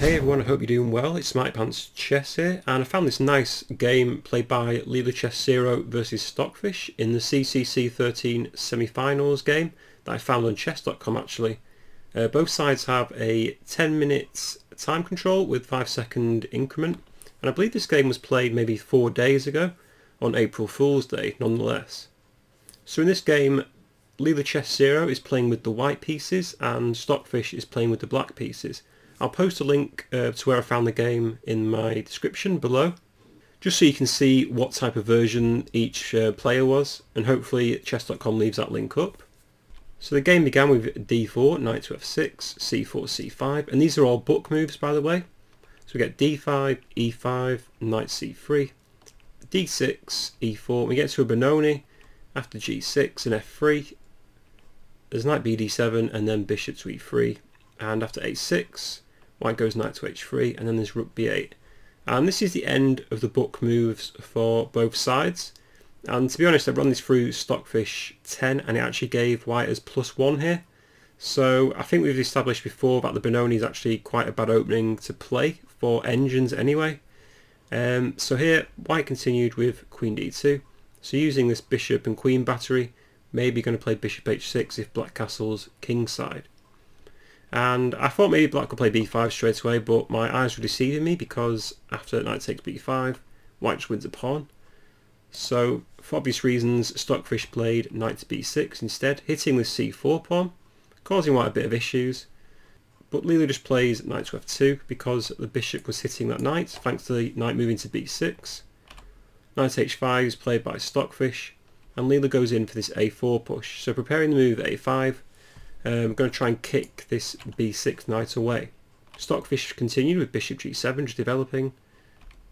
Hey everyone, I hope you're doing well. It's Mike Pants Chess here, and I found this nice game played by Leela Chess 0 versus Stockfish in the CCC13 Semifinals game that I found on chess.com actually. Both sides have a 10-minute time control with 5-second increment, and I believe this game was played maybe 4 days ago on April Fool's Day nonetheless. So in this game, Leela Chess 0 is playing with the white pieces and Stockfish is playing with the black pieces. I'll post a link to where I found the game in my description below, just so you can see what type of version each player was, and hopefully chess.com leaves that link up. So the game began with d4, knight to f6, c4, c5, and these are all book moves by the way. So we get d5, e5, knight c3, d6, e4, we get to a Benonis after g6 and f3, there's knight bd7 and then bishop to e3, and after a6, white goes knight to h3, and then there's rook b8. And this is the end of the book moves for both sides. And to be honest, I've run this through Stockfish 10 and it actually gave white as +1 here. So I think we've established before that the Benonis is actually quite a bad opening to play for engines anyway. So here white continued with queen d2. So using this bishop and queen battery, maybe going to play bishop h6 if black castles kingside. And I thought maybe black could play b5 straight away, but my eyes were deceiving me because after knight takes b5, white just wins a pawn. So for obvious reasons, Stockfish played knight to b6 instead, hitting this c4 pawn, causing white a bit of issues. But Leela just plays knight to f2 because the bishop was hitting that knight, thanks to the knight moving to b6. Knight h5 is played by Stockfish, and Leela goes in for this a4 push. So preparing the move a5, I'm going to try and kick this b6 knight away. Stockfish continued with bishop g7 just developing.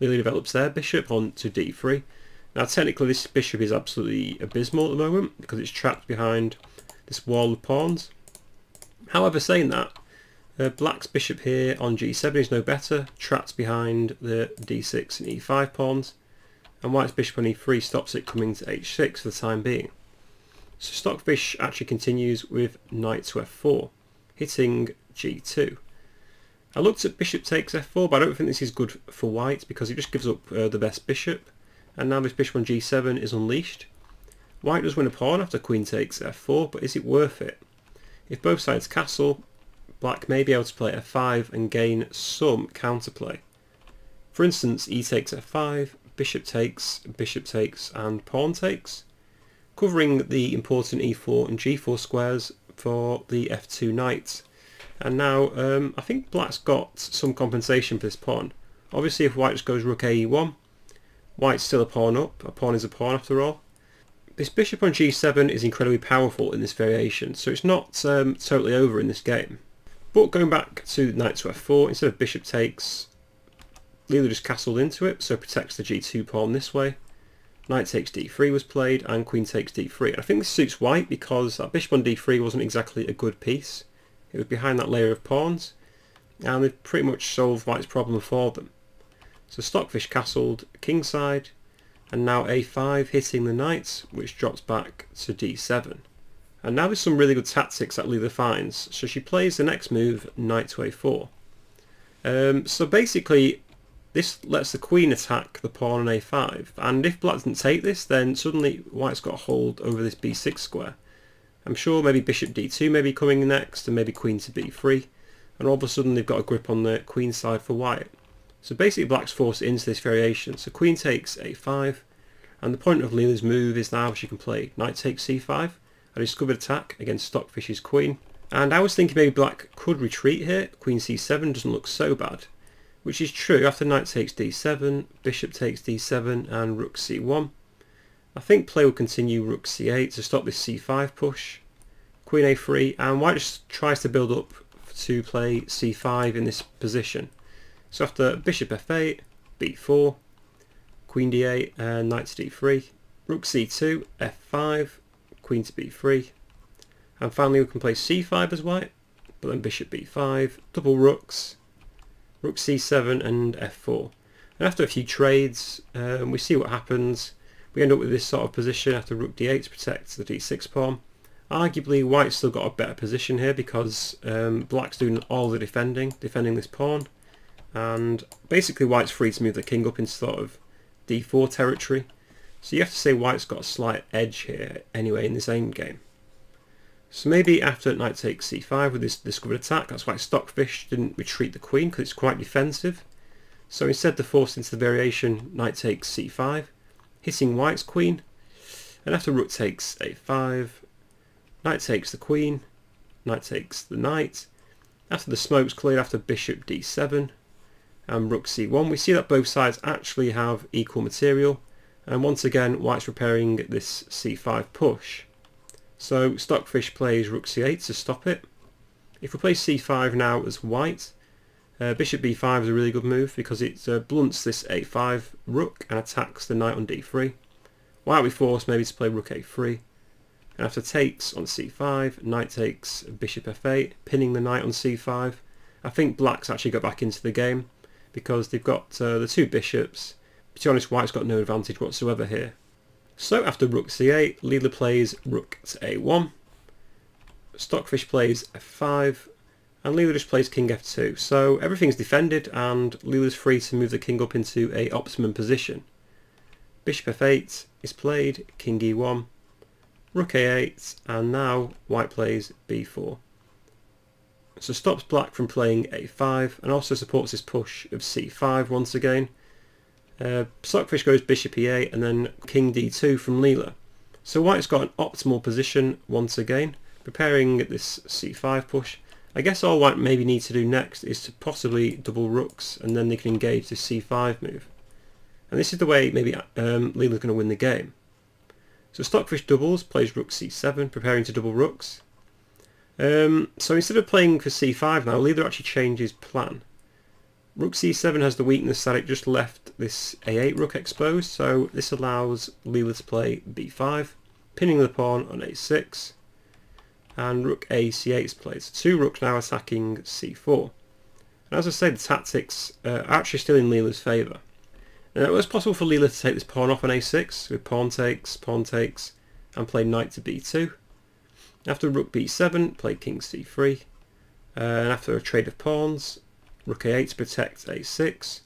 Leela develops their bishop onto d3. Now technically this bishop is absolutely abysmal at the moment because it's trapped behind this wall of pawns. However, saying that, black's bishop here on g7 is no better, trapped behind the d6 and e5 pawns, and white's bishop on e3 stops it coming to h6 for the time being. So Stockfish actually continues with knight to f4, hitting g2. I looked at bishop takes f4, but I don't think this is good for white because it just gives up the best bishop, and now this bishop on g7 is unleashed. White does win a pawn after queen takes f4, but is it worth it? If both sides castle, black may be able to play f5 and gain some counterplay. For instance, e takes f5, bishop takes, and pawn takes, covering the important e4 and g4 squares for the f2 knight. And now I think black's got some compensation for this pawn. Obviously if white just goes rook ae1, white's still a pawn up, a pawn is a pawn after all. This bishop on g7 is incredibly powerful in this variation, so it's not totally over in this game. But going back to knight to f4, instead of bishop takes, Leela just castled into it, so protects the g2 pawn this way. Knight takes d3 was played and queen takes d3. And I think this suits white because that bishop on d3 wasn't exactly a good piece. It was behind that layer of pawns, and they've pretty much solved white's problem for them. So Stockfish castled kingside, and now a5 hitting the knight, which drops back to d7. And now there's some really good tactics that Leela finds. So she plays the next move, knight to a4. So basically, this lets the queen attack the pawn on a5, and if black doesn't take this, then suddenly white's got a hold over this b6 square. I'm sure maybe bishop d2 may be coming next, and maybe queen to b3, and all of a sudden they've got a grip on the queen side for white. So basically black's forced into this variation, so queen takes a5, and the point of Leela's move is now she can play knight takes c5, a discovered attack against Stockfish's queen. And I was thinking maybe black could retreat here, queen c7 doesn't look so bad. Which is true after knight takes d7, bishop takes d7 and rook c1. I think play will continue rook c8 to stop this c5 push, queen a3, and white just tries to build up to play c5 in this position. So after bishop f8, b4, queen d8 and knight to d3, rook c2, f5, queen to b3, and finally we can play c5 as white, but then bishop b5, double rooks, rook c7 and f4. And after a few trades we see what happens. We end up with this sort of position after rook d8 to protect the d6 pawn. Arguably white's still got a better position here because black's doing all the defending this pawn. and basically white's free to move the king up into sort of d4 territory. So you have to say white's got a slight edge here anyway in this endgame. So maybe after knight takes c5 with this discovered attack, that's why Stockfish didn't retreat the queen, because it's quite defensive. So instead they're forced into the variation knight takes c5, hitting white's queen, and after rook takes a5, knight takes the queen, knight takes the knight. After the smoke's cleared, after bishop d7 and rook c1, we see that both sides actually have equal material, and once again white's preparing this c5 push. So Stockfish plays rook c8 to stop it. If we play c5 now as white, bishop b5 is a really good move because it blunts this a5 rook and attacks the knight on d3. White will be forced maybe to play rook a3, and after takes on c5, knight takes bishop f8, pinning the knight on c5. I think black's actually got back into the game because they've got the two bishops. To be honest, white's got no advantage whatsoever here. So after rook c8, Leela plays rook to a1, Stockfish plays f5, and Leela just plays king f2. So everything's defended and Leela's free to move the king up into a optimum position. Bishop f8 is played, king e1, rook a8, and now white plays b4. So stops black from playing a5 and also supports his push of c5 once again. Stockfish goes bishop e8 and then king d2 from Leela. So white's got an optimal position once again, preparing this c5 push. I guess all white maybe needs to do next is to possibly double rooks, and then they can engage this c5 move. And this is the way maybe Leela's going to win the game. So Stockfish doubles, plays rook c7, preparing to double rooks. So instead of playing for c5 now, Leela actually changes plan. Rook c7 has the weakness that it just left this a8 rook exposed, so this allows Leela to play b5, pinning the pawn on a6, and rook a c8 is played. So two rooks now attacking c4. And as I say, the tactics are actually still in Leela's favour. Now it was possible for Leela to take this pawn off on a6 with pawn takes, and play knight to b2. After rook b7, play king c3, and after a trade of pawns, rook a8 to protect a6.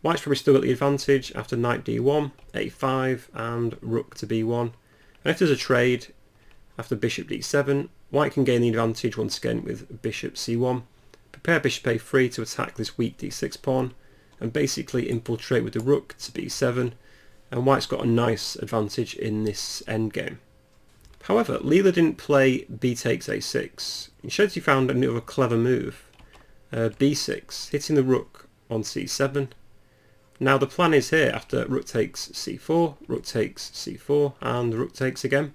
White's probably still got the advantage after knight d1, a5, and rook to b1. And if there's a trade after bishop d7, white can gain the advantage once again with bishop c1. Prepare bishop a3 to attack this weak d6 pawn, and basically infiltrate with the rook to b7, and white's got a nice advantage in this endgame. However, Leela didn't play b takes a6. Instead he found another clever move, b6, hitting the rook on c7. Now the plan is here, after rook takes c4, rook takes c4, and rook takes again.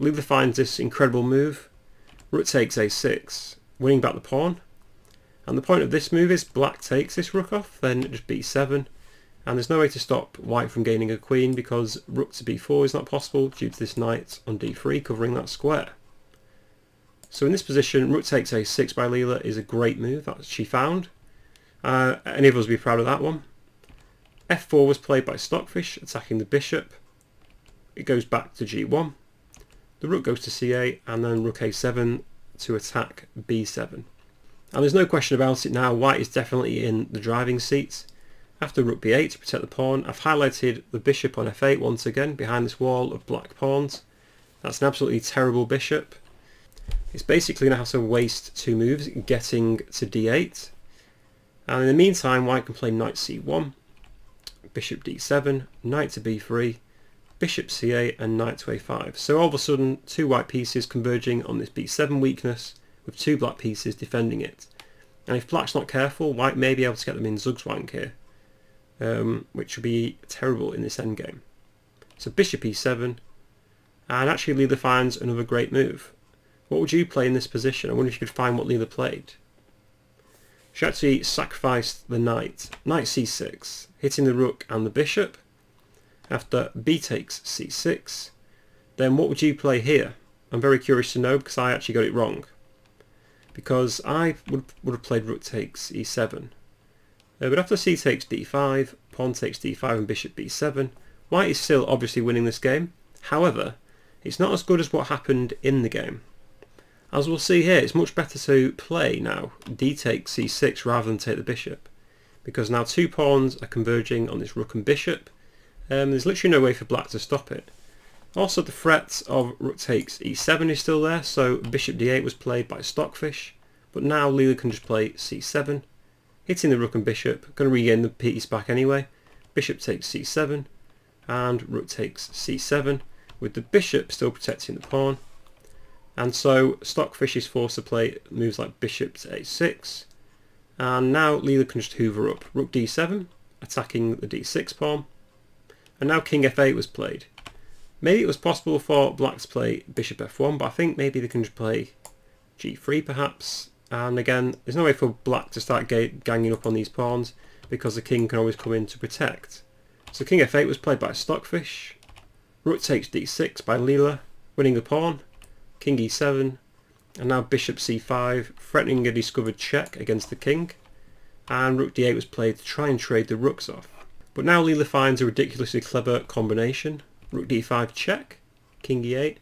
Leela finds this incredible move, rook takes a6, winning back the pawn. And the point of this move is black takes this rook off, then just b7, and there's no way to stop white from gaining a queen because rook to b4 is not possible due to this knight on d3 covering that square. So in this position, rook takes a6 by Leela is a great move that she found. Any of us would be proud of that one. f4 was played by Stockfish, attacking the bishop. It goes back to g1. The rook goes to c8, and then rook a7 to attack b7. And there's no question about it now, white is definitely in the driving seat. After rook b8 to protect the pawn, I've highlighted the bishop on f8 once again behind this wall of black pawns. That's an absolutely terrible bishop. It's basically going to have to waste two moves getting to d8. And in the meantime, white can play knight c1, bishop d7, knight to b3, bishop c8 and knight to a5. So all of a sudden, two white pieces converging on this b7 weakness with two black pieces defending it. And if black's not careful, white may be able to get them in zugzwang here, which would be terrible in this endgame. So bishop e7, and actually Leela finds another great move. What would you play in this position? I wonder if you could find what Leela played. She actually sacrificed the knight, knight c6, hitting the rook and the bishop. After b takes c6, then what would you play here? I'm very curious to know because I actually got it wrong. Because I would have played rook takes e7. But after c takes d5, pawn takes d5 and bishop b7, white is still obviously winning this game. However, it's not as good as what happened in the game. As we'll see here, it's much better to play now d takes c6 rather than take the bishop. because now 2 pawns are converging on this rook and bishop. There's literally no way for black to stop it. Also, the threat of rook takes e7 is still there, so bishop d8 was played by Stockfish, but now Leela can just play c7, hitting the rook and bishop, going to regain the piece back anyway. Bishop takes c7, and rook takes c7, with the bishop still protecting the pawn. And so Stockfish is forced to play moves like bishop to a6, and now Leela can just hoover up. Rook d7, attacking the d6 pawn, and now king f8 was played. Maybe it was possible for black to play bishop f1, but I think maybe they can just play g3 perhaps. And again, there's no way for black to start ganging up on these pawns, because the king can always come in to protect. So king f8 was played by Stockfish, rook takes d6 by Leela, winning the pawn, king e7, and now bishop c5, threatening a discovered check against the king, and rook d8 was played to try and trade the rooks off. But now Leela finds a ridiculously clever combination. Rook d5 check, king e8,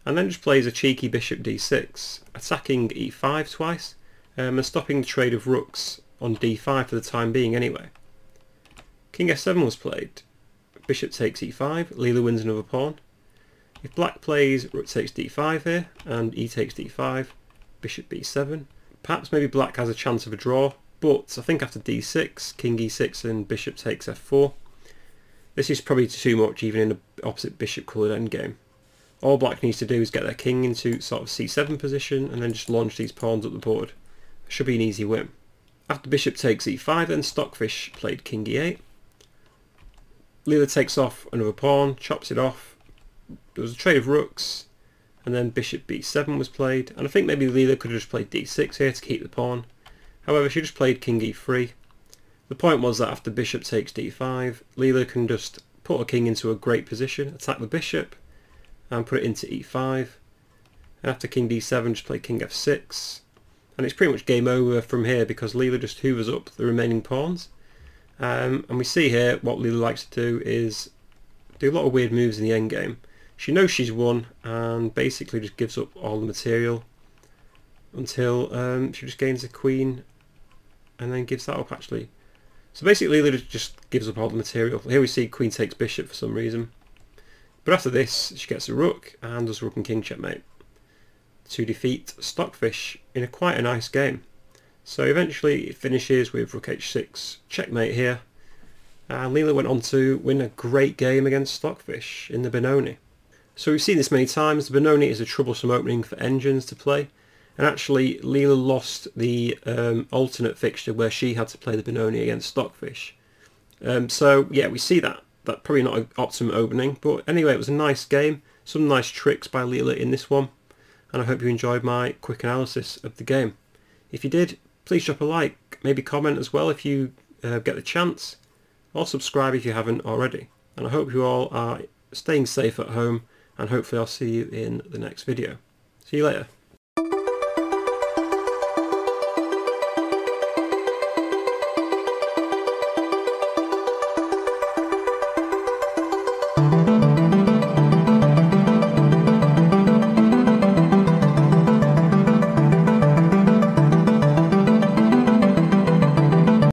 and then just plays a cheeky bishop d6, attacking e5 twice, and stopping the trade of rooks on d5 for the time being anyway. King f7 was played, bishop takes e5, Leela wins another pawn. If black plays rook takes d5 here, and e takes d5, bishop b7, perhaps maybe black has a chance of a draw, but I think after d6, king e6 and bishop takes f4. This is probably too much even in the opposite bishop coloured endgame. All black needs to do is get their king into sort of c7 position and then just launch these pawns up the board. It should be an easy win. After bishop takes e5 then Stockfish played king e8. Leela takes off another pawn, chops it off. There was a trade of rooks, and then bishop b7 was played, and I think maybe Leela could have just played d6 here to keep the pawn. However, she just played king e3. The point was that after bishop takes d5, Leela can just put her king into a great position, attack the bishop, and put it into e5. And after king d7, just play king f6. And it's pretty much game over from here because Leela just hoovers up the remaining pawns. And we see here what Leela likes to do is do a lot of weird moves in the endgame. She knows she's won and basically just gives up all the material until she just gains a queen and then gives that up actually. So basically Leela just gives up all the material. Here we see queen takes bishop for some reason. But after this she gets a rook and does rook and king checkmate to defeat Stockfish in quite a nice game. So eventually it finishes with rook h6 checkmate here. And Leela went on to win a great game against Stockfish in the Benoni. So we've seen this many times. The Benoni is a troublesome opening for engines to play. And actually Leela lost the alternate fixture where she had to play the Benoni against Stockfish. So yeah, we see that probably not an optimum opening, but anyway, it was a nice game. Some nice tricks by Leela in this one, and I hope you enjoyed my quick analysis of the game. If you did, please drop a like, maybe comment as well if you get the chance, or subscribe if you haven't already. And I hope you all are staying safe at home, and hopefully I'll see you in the next video. See you later.